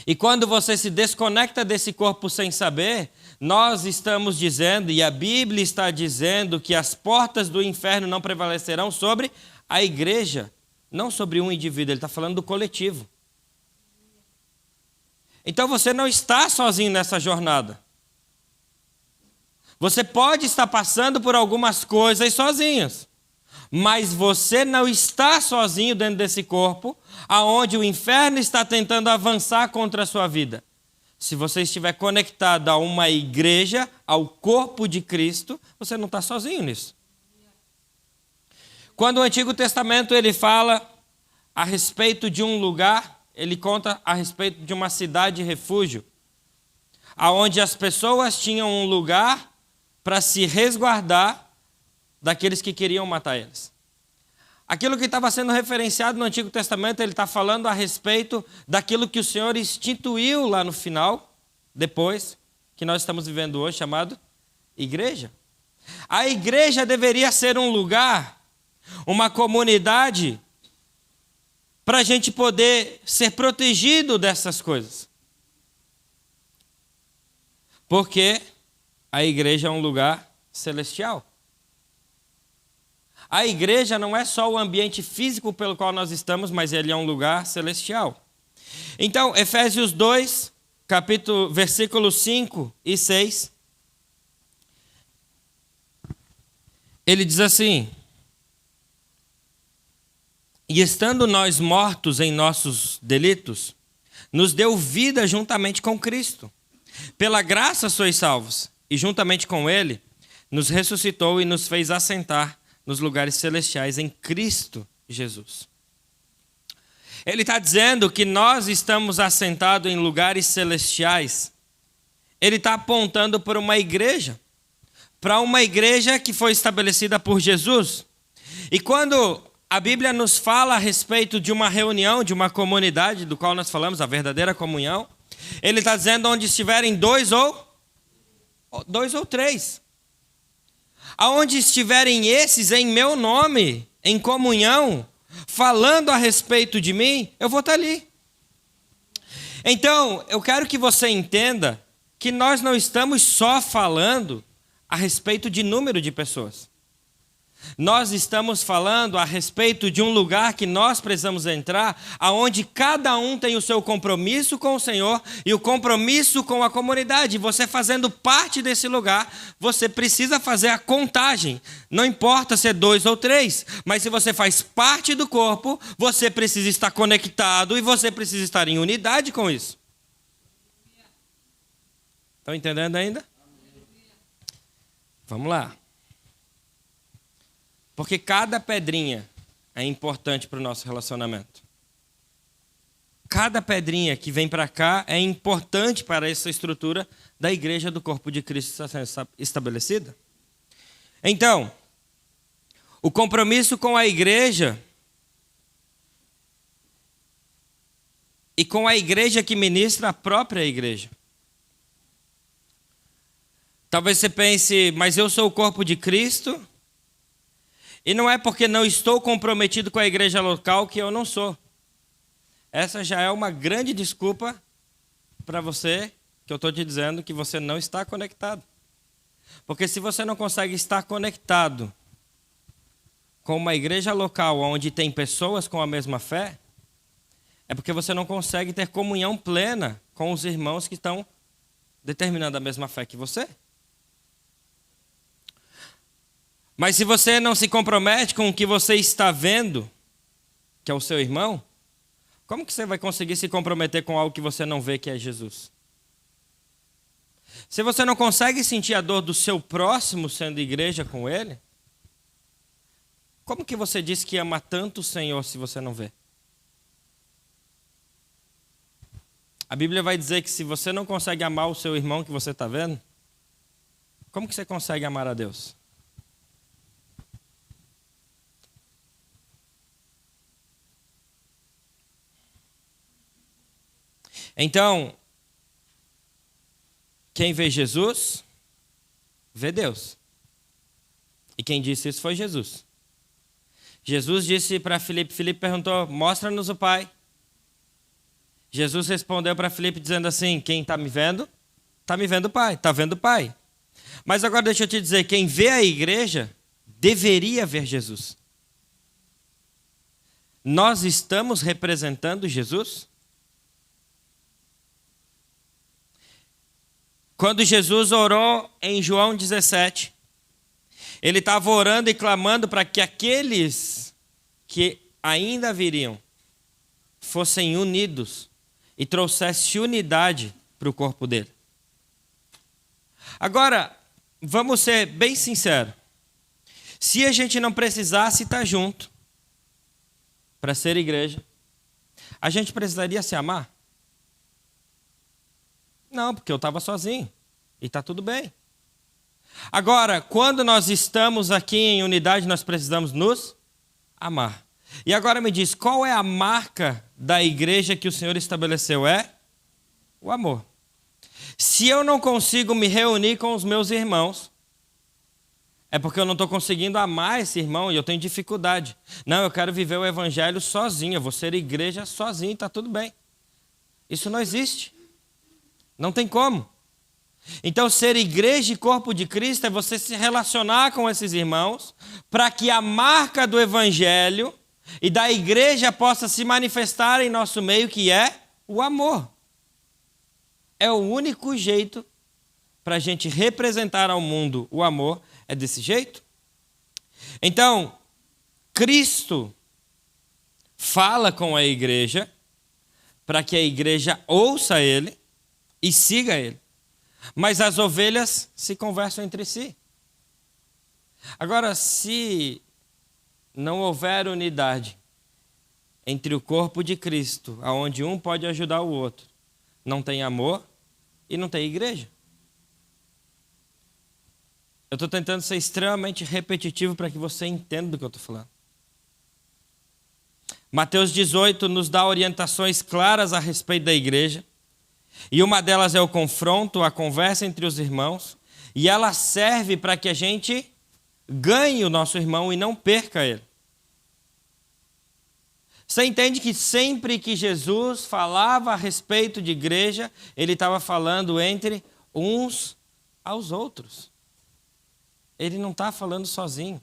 E quando você se desconecta desse corpo sem saber, nós estamos dizendo, e a Bíblia está dizendo, que as portas do inferno não prevalecerão sobre a igreja, não sobre um indivíduo, ele está falando do coletivo. Então você não está sozinho nessa jornada. Você pode estar passando por algumas coisas sozinhos, mas você não está sozinho dentro desse corpo, aonde o inferno está tentando avançar contra a sua vida. Se você estiver conectado a uma igreja, ao corpo de Cristo, você não está sozinho nisso. Quando o Antigo Testamento ele fala a respeito de um lugar, ele conta a respeito de uma cidade de refúgio, aonde as pessoas tinham um lugar para se resguardar daqueles que queriam matar eles. Aquilo que estava sendo referenciado no Antigo Testamento, ele está falando a respeito daquilo que o Senhor instituiu lá no final, depois, que nós estamos vivendo hoje, chamado igreja. A igreja deveria ser um lugar, uma comunidade, para a gente poder ser protegido dessas coisas. Porque a igreja é um lugar celestial. A igreja não é só o ambiente físico pelo qual nós estamos, mas ele é um lugar celestial. Então, Efésios 2, versículos 5 e 6, ele diz assim: e estando nós mortos em nossos delitos, nos deu vida juntamente com Cristo. Pela graça sois salvos, e juntamente com Ele, nos ressuscitou e nos fez assentar nos lugares celestiais em Cristo Jesus. Ele está dizendo que nós estamos assentados em lugares celestiais. Ele está apontando para uma igreja que foi estabelecida por Jesus. E quando a Bíblia nos fala a respeito de uma reunião, de uma comunidade, do qual nós falamos, a verdadeira comunhão, ele está dizendo onde estiverem dois ou três. Aonde estiverem esses em meu nome, em comunhão, falando a respeito de mim, eu vou estar ali. Então, eu quero que você entenda que nós não estamos só falando a respeito de número de pessoas. Nós estamos falando a respeito de um lugar que nós precisamos entrar, aonde cada um tem o seu compromisso com o Senhor e o compromisso com a comunidade. Você fazendo parte desse lugar, você precisa fazer a contagem. Não importa se é 2 ou 3, mas se você faz parte do corpo, você precisa estar conectado e você precisa estar em unidade com isso. Estão entendendo ainda? Vamos lá. Porque cada pedrinha é importante para o nosso relacionamento. Cada pedrinha que vem para cá é importante para essa estrutura da igreja do corpo de Cristo estabelecida. Então, o compromisso com a igreja e com a igreja que ministra a própria igreja. Talvez você pense, mas eu sou o corpo de Cristo. E não é porque não estou comprometido com a igreja local que eu não sou. Essa já é uma grande desculpa para você, que eu estou te dizendo que você não está conectado. Porque se você não consegue estar conectado com uma igreja local onde tem pessoas com a mesma fé, é porque você não consegue ter comunhão plena com os irmãos que estão determinando a mesma fé que você. Mas se você não se compromete com o que você está vendo, que é o seu irmão, como que você vai conseguir se comprometer com algo que você não vê, que é Jesus? Se você não consegue sentir a dor do seu próximo sendo igreja com ele, como que você diz que ama tanto o Senhor se você não vê? A Bíblia vai dizer que se você não consegue amar o seu irmão que você está vendo, como que você consegue amar a Deus? Então, quem vê Jesus, vê Deus. E quem disse isso foi Jesus. Jesus disse para Filipe, Filipe perguntou, mostra-nos o Pai. Jesus respondeu para Filipe dizendo assim: quem está me vendo o Pai, está vendo o Pai. Mas agora deixa eu te dizer, quem vê a igreja deveria ver Jesus. Nós estamos representando Jesus? Quando Jesus orou em João 17, ele estava orando e clamando para que aqueles que ainda viriam fossem unidos e trouxessem unidade para o corpo dele. Agora, vamos ser bem sinceros. Se a gente não precisasse estar junto para ser igreja, a gente precisaria se amar? Não, porque eu estava sozinho e está tudo bem. Agora, quando nós estamos aqui em unidade, nós precisamos nos amar. E agora me diz, qual é a marca da igreja que o Senhor estabeleceu? É o amor. Se eu não consigo me reunir com os meus irmãos, é porque eu não estou conseguindo amar esse irmão e eu tenho dificuldade. Não, eu quero viver o evangelho sozinho, eu vou ser igreja sozinho, está tudo bem. Isso não existe. Não tem como. Então, ser igreja e corpo de Cristo é você se relacionar com esses irmãos para que a marca do evangelho e da igreja possa se manifestar em nosso meio, que é o amor. É o único jeito para a gente representar ao mundo o amor, é desse jeito. Então, Cristo fala com a igreja para que a igreja ouça ele e siga ele. Mas as ovelhas se conversam entre si. Agora, se não houver unidade entre o corpo de Cristo, onde um pode ajudar o outro, não tem amor e não tem igreja. Eu estou tentando ser extremamente repetitivo para que você entenda do que eu estou falando. Mateus 18 nos dá orientações claras a respeito da igreja. E uma delas é o confronto, a conversa entre os irmãos. E ela serve para que a gente ganhe o nosso irmão e não perca ele. Você entende que sempre que Jesus falava a respeito de igreja, ele estava falando entre uns aos outros. Ele não está falando sozinho.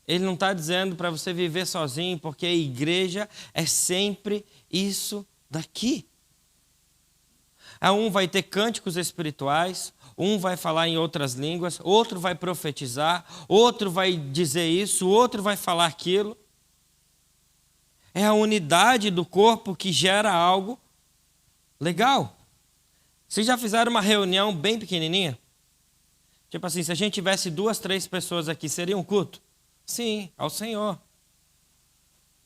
Ele não está dizendo para você viver sozinho, porque a igreja é sempre isso daqui. Um vai ter cânticos espirituais, um vai falar em outras línguas, outro vai profetizar, outro vai dizer isso, outro vai falar aquilo. É a unidade do corpo que gera algo legal. Vocês já fizeram uma reunião bem pequenininha? Tipo assim, se a gente tivesse 2, 3 pessoas aqui, seria um culto? Sim, ao Senhor.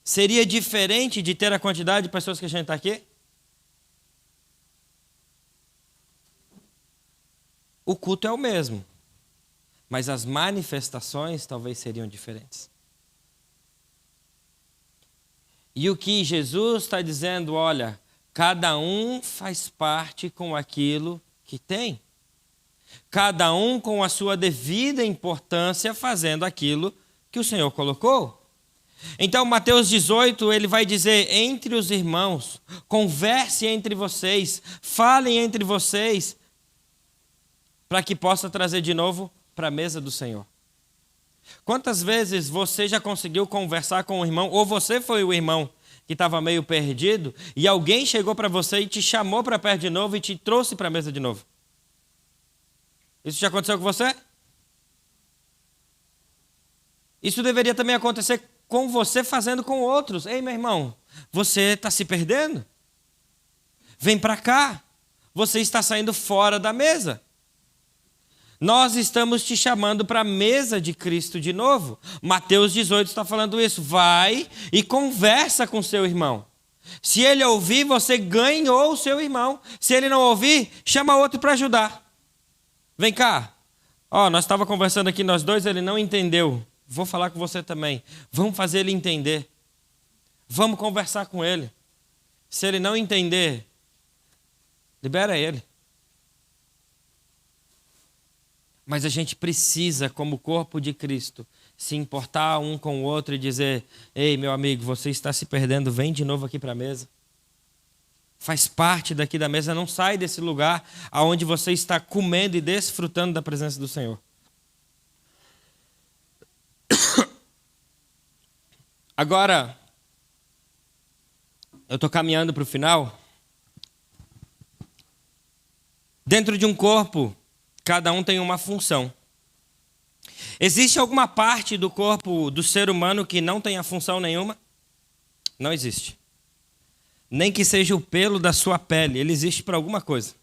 Seria diferente de ter a quantidade de pessoas que a gente está aqui? O culto é o mesmo, mas as manifestações talvez seriam diferentes. E o que Jesus está dizendo, olha, cada um faz parte com aquilo que tem. Cada um com a sua devida importância fazendo aquilo que o Senhor colocou. Então, Mateus 18, ele vai dizer, entre os irmãos, converse entre vocês, falem entre vocês, para que possa trazer de novo para a mesa do Senhor. Quantas vezes você já conseguiu conversar com um irmão, ou você foi o irmão que estava meio perdido, e alguém chegou para você e te chamou para perto de novo e te trouxe para a mesa de novo? Isso já aconteceu com você? Isso deveria também acontecer com você fazendo com outros. Ei, meu irmão, você está se perdendo? Vem para cá. Você está saindo fora da mesa. Nós estamos te chamando para a mesa de Cristo de novo. Mateus 18 está falando isso. Vai e conversa com seu irmão. Se ele ouvir, você ganhou o seu irmão. Se ele não ouvir, chama outro para ajudar. Vem cá. Nós estávamos conversando aqui, nós dois, ele não entendeu. Vou falar com você também. Vamos fazer ele entender. Vamos conversar com ele. Se ele não entender, libera ele. Mas a gente precisa, como corpo de Cristo, se importar um com o outro e dizer, ei, meu amigo, você está se perdendo, vem de novo aqui para a mesa. faz parte daqui da mesa, não sai desse lugar aonde você está comendo e desfrutando da presença do Senhor. Agora, eu estou caminhando para o final. Dentro de um corpo, cada um tem uma função. Existe alguma parte do corpo do ser humano que não tenha função nenhuma? Não existe. Nem que seja o pelo da sua pele, ele existe para alguma coisa.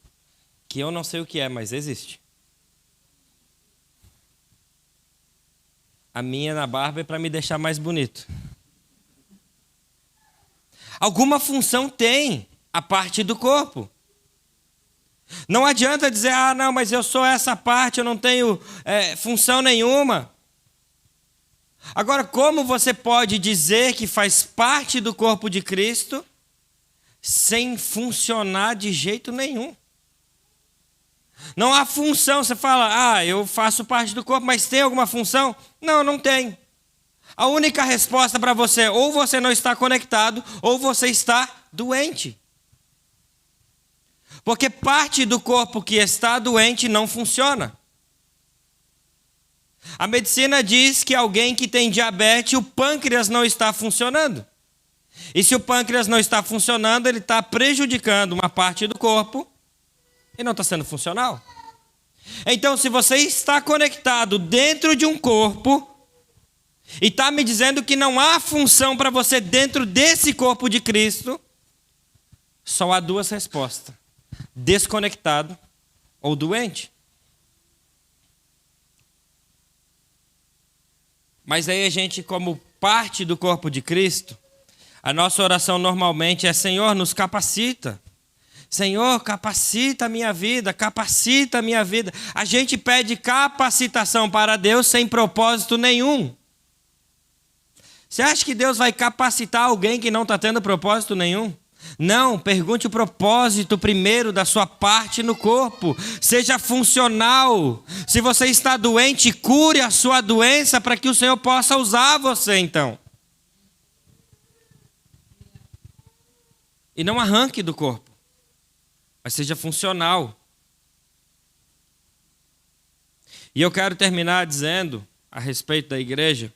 Que eu não sei o que é, mas existe. A minha na barba é para me deixar mais bonito. Alguma função tem a parte do corpo. Não adianta dizer, não, mas eu sou essa parte, eu não tenho função nenhuma. Agora, como você pode dizer que faz parte do corpo de Cristo sem funcionar de jeito nenhum? Não há função. Você fala, eu faço parte do corpo, mas tem alguma função? Não, não tem. A única resposta para você, ou você não está conectado, ou você está doente. Porque parte do corpo que está doente não funciona. A medicina diz que alguém que tem diabetes, o pâncreas não está funcionando. E se o pâncreas não está funcionando, ele está prejudicando uma parte do corpo e não está sendo funcional. Então, se você está conectado dentro de um corpo e está me dizendo que não há função para você dentro desse corpo de Cristo, só há duas respostas: desconectado ou doente. Mas aí a gente, como parte do corpo de Cristo, a nossa oração normalmente é: Senhor, nos capacita. Senhor, capacita a minha vida, capacita a minha vida. A gente pede capacitação para Deus sem propósito nenhum. Você acha que Deus vai capacitar alguém que não está tendo propósito nenhum? Não, pergunte o propósito primeiro da sua parte no corpo. Seja funcional. Se você está doente, cure a sua doença para que o Senhor possa usar você então. E não arranque do corpo, mas seja funcional. E eu quero terminar dizendo a respeito da igreja,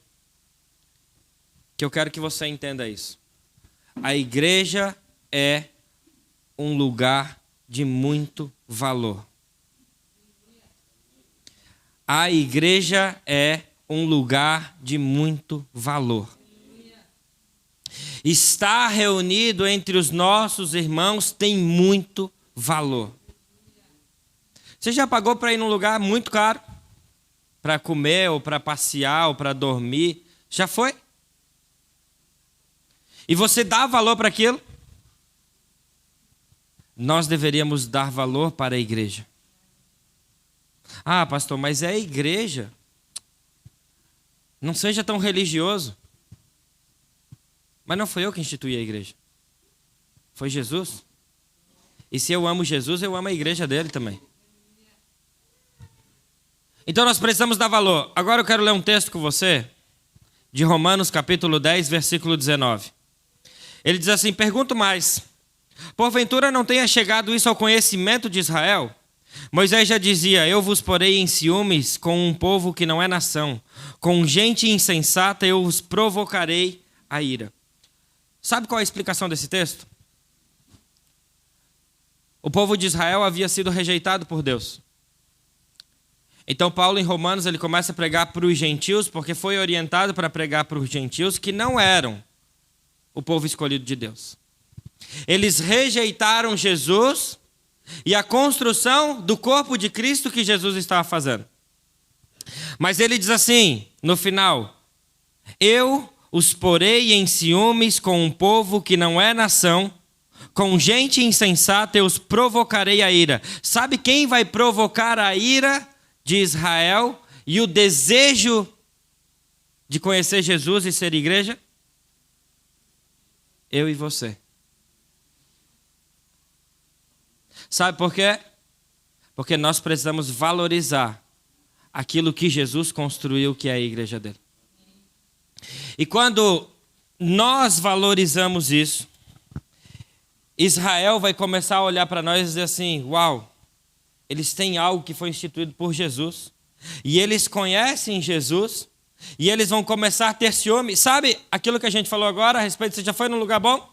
que eu quero que você entenda isso. A igreja é um lugar de muito valor. A igreja é um lugar de muito valor. Estar reunido entre os nossos irmãos tem muito valor. Você já pagou para ir num lugar muito caro? Para comer, ou para passear, ou para dormir? Já foi? E você dá valor para aquilo? Nós deveríamos dar valor para a igreja. Pastor, mas é a igreja. Não seja tão religioso. Mas não foi eu que instituí a igreja. Foi Jesus. E se eu amo Jesus, eu amo a igreja dele também. Então nós precisamos dar valor. Agora eu quero ler um texto com você, de Romanos capítulo 10, versículo 19. Ele diz assim: pergunto mais: porventura não tenha chegado isso ao conhecimento de Israel? Moisés já dizia: eu vos porei em ciúmes com um povo que não é nação, com gente insensata eu os provocarei a ira. Sabe qual é a explicação desse texto? O povo de Israel havia sido rejeitado por Deus. Então Paulo em Romanos ele começa a pregar para os gentios, porque foi orientado para pregar para os gentios que não eram o povo escolhido de Deus. Eles rejeitaram Jesus e a construção do corpo de Cristo que Jesus estava fazendo. Mas ele diz assim, no final: eu os porei em ciúmes com um povo que não é nação, com gente insensata eu os provocarei a ira. Sabe quem vai provocar a ira de Israel e o desejo de conhecer Jesus e ser igreja? Eu e você. Sabe por quê? Porque nós precisamos valorizar aquilo que Jesus construiu, que é a igreja dele. E quando nós valorizamos isso, Israel vai começar a olhar para nós e dizer assim: uau, eles têm algo que foi instituído por Jesus, e eles conhecem Jesus, e eles vão começar a ter ciúme. Sabe aquilo que a gente falou agora a respeito, você já foi num lugar bom?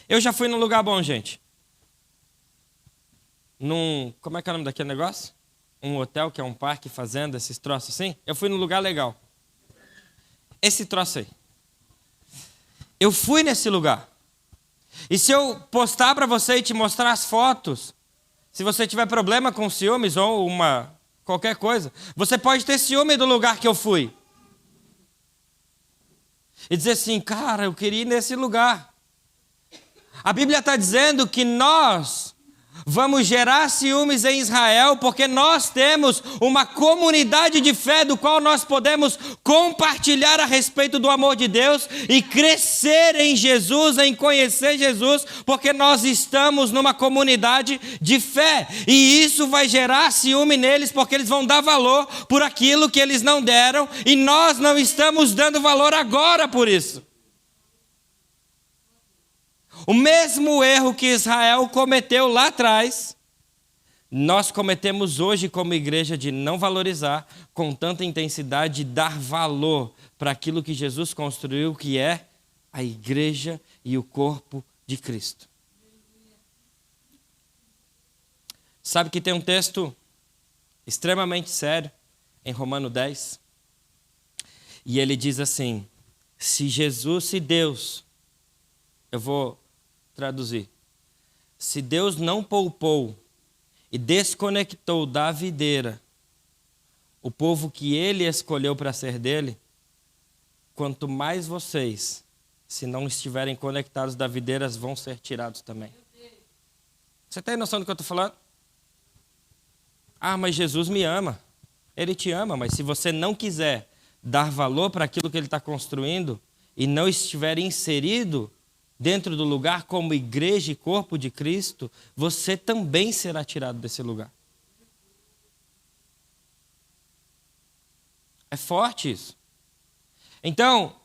Eu já fui num lugar bom, gente. Como é que é o nome daquele negócio? Um hotel que é um parque, fazenda, esses troços assim. Eu fui num lugar legal. Esse troço aí. Eu fui nesse lugar. E se eu postar para você e te mostrar as fotos, se você tiver problema com ciúmes ou qualquer coisa, você pode ter ciúme do lugar que eu fui. E dizer assim: cara, eu queria ir nesse lugar. A Bíblia está dizendo que nós vamos gerar ciúmes em Israel, porque nós temos uma comunidade de fé do qual nós podemos compartilhar a respeito do amor de Deus e crescer em Jesus, em conhecer Jesus, porque nós estamos numa comunidade de fé. E isso vai gerar ciúme neles, porque eles vão dar valor por aquilo que eles não deram, e nós não estamos dando valor agora por isso. O mesmo erro que Israel cometeu lá atrás, nós cometemos hoje como igreja, de não valorizar com tanta intensidade, de dar valor para aquilo que Jesus construiu, que é a igreja e o corpo de Cristo. Sabe que tem um texto extremamente sério em Romanos 10, e ele diz assim: se Deus, eu vou traduzir, se Deus não poupou e desconectou da videira o povo que ele escolheu para ser dele, quanto mais vocês, se não estiverem conectados da videira, vão ser tirados também. Você tem noção do que eu estou falando? Ah, mas Jesus me ama. Ele te ama, mas se você não quiser dar valor para aquilo que ele está construindo e não estiver inserido dentro do lugar como igreja e corpo de Cristo, você também será tirado desse lugar. É forte isso. Então,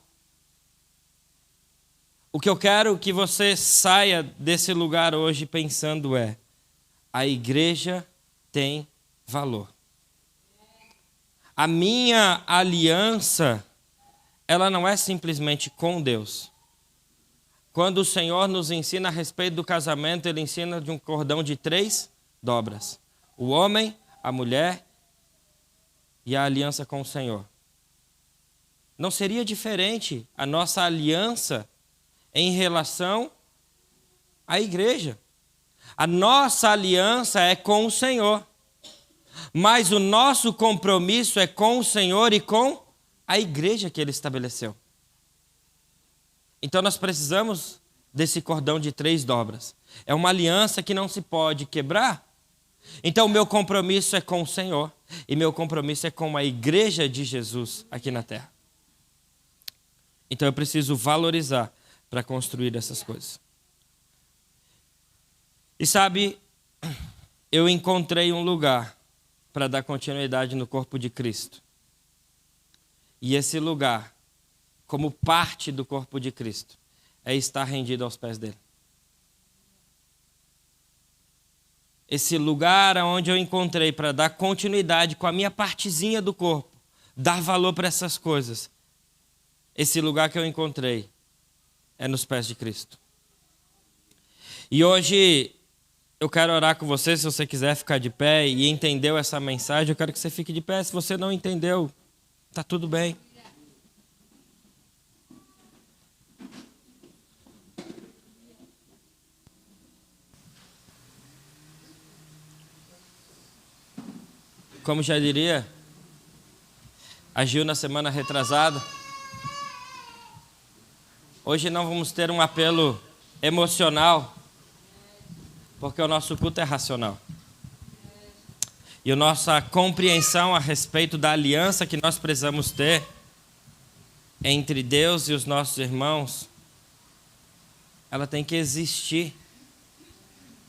o que eu quero que você saia desse lugar hoje pensando é: a igreja tem valor. A minha aliança, ela não é simplesmente com Deus. Quando o Senhor nos ensina a respeito do casamento, Ele ensina de um cordão de 3 dobras. O homem, a mulher e a aliança com o Senhor. Não seria diferente a nossa aliança em relação à igreja. A nossa aliança é com o Senhor. Mas o nosso compromisso é com o Senhor e com a igreja que Ele estabeleceu. Então nós precisamos desse cordão de 3 dobras. É uma aliança que não se pode quebrar. Então o meu compromisso é com o Senhor e meu compromisso é com a igreja de Jesus aqui na terra. Então eu preciso valorizar para construir essas coisas. E sabe, eu encontrei um lugar para dar continuidade no corpo de Cristo. E esse lugar, como parte do corpo de Cristo, é estar rendido aos pés dele. Esse lugar onde eu encontrei para dar continuidade com a minha partezinha do corpo, dar valor para essas coisas, esse lugar que eu encontrei é nos pés de Cristo. E hoje eu quero orar com você. Se você quiser ficar de pé e entendeu essa mensagem, eu quero que você fique de pé. Se você não entendeu, está tudo bem. Como já diria, agiu na semana retrasada. Hoje não vamos ter um apelo emocional, porque o nosso culto é racional. E a nossa compreensão a respeito da aliança que nós precisamos ter entre Deus e os nossos irmãos, ela tem que existir.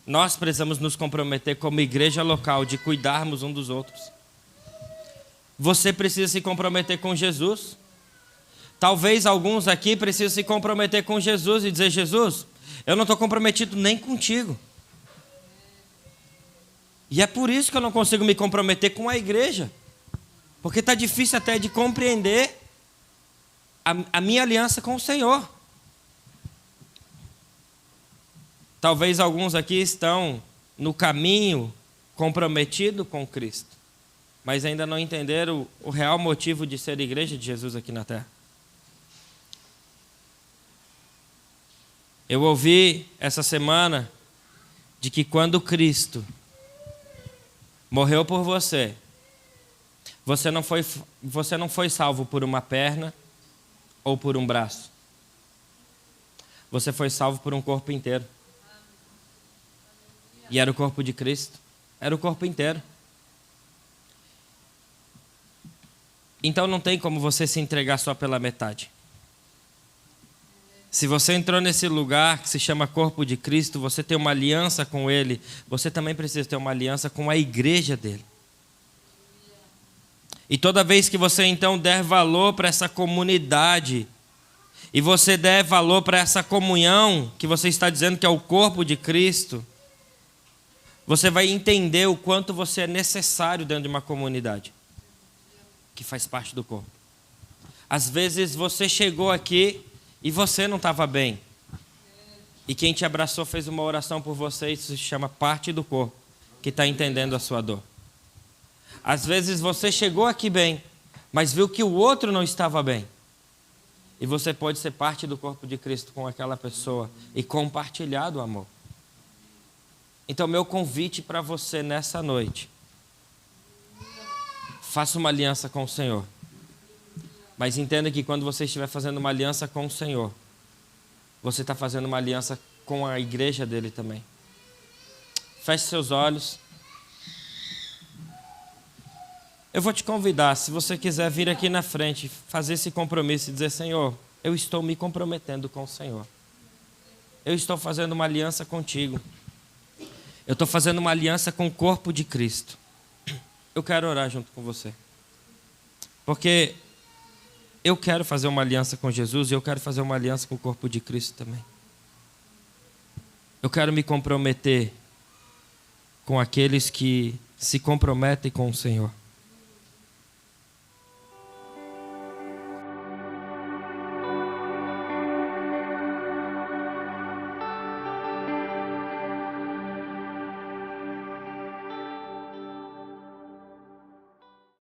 Nós precisamos nos comprometer como igreja local de cuidarmos um dos outros. Você precisa se comprometer com Jesus. Talvez alguns aqui precisem se comprometer com Jesus e dizer: Jesus, Eu não estou comprometido nem contigo. E é por isso que eu não consigo me comprometer com a igreja. Porque está difícil até de compreender a minha aliança com o Senhor. Talvez alguns aqui estão no caminho comprometido com Cristo, mas ainda não entenderam o real motivo de ser igreja de Jesus aqui na terra. Eu ouvi essa semana de que quando Cristo morreu por você, você não foi salvo por uma perna ou por um braço. Você foi salvo por um corpo inteiro. E era o corpo de Cristo. Era o corpo inteiro. Então não tem como você se entregar só pela metade. Se você entrou nesse lugar que se chama corpo de Cristo, você tem uma aliança com Ele, você também precisa ter uma aliança com a igreja dele. E toda vez que você então der valor para essa comunidade, e você der valor para essa comunhão, que você está dizendo que é o corpo de Cristo, você vai entender o quanto você é necessário dentro de uma comunidade, que faz parte do corpo. Às vezes você chegou aqui e você não estava bem. E quem te abraçou fez uma oração por você, isso se chama parte do corpo, que está entendendo a sua dor. Às vezes você chegou aqui bem, mas viu que o outro não estava bem. E você pode ser parte do corpo de Cristo com aquela pessoa e compartilhar do amor. Então, meu convite para você nessa noite: faça uma aliança com o Senhor. Mas entenda que quando você estiver fazendo uma aliança com o Senhor, você está fazendo uma aliança com a igreja dele também. Feche seus olhos. Eu vou te convidar, se você quiser vir aqui na frente, fazer esse compromisso e dizer: Senhor, eu estou me comprometendo com o Senhor. Eu estou fazendo uma aliança contigo. Eu estou fazendo uma aliança com o corpo de Cristo. Eu quero orar junto com você. Porque eu quero fazer uma aliança com Jesus e eu quero fazer uma aliança com o corpo de Cristo também. Eu quero me comprometer com aqueles que se comprometem com o Senhor.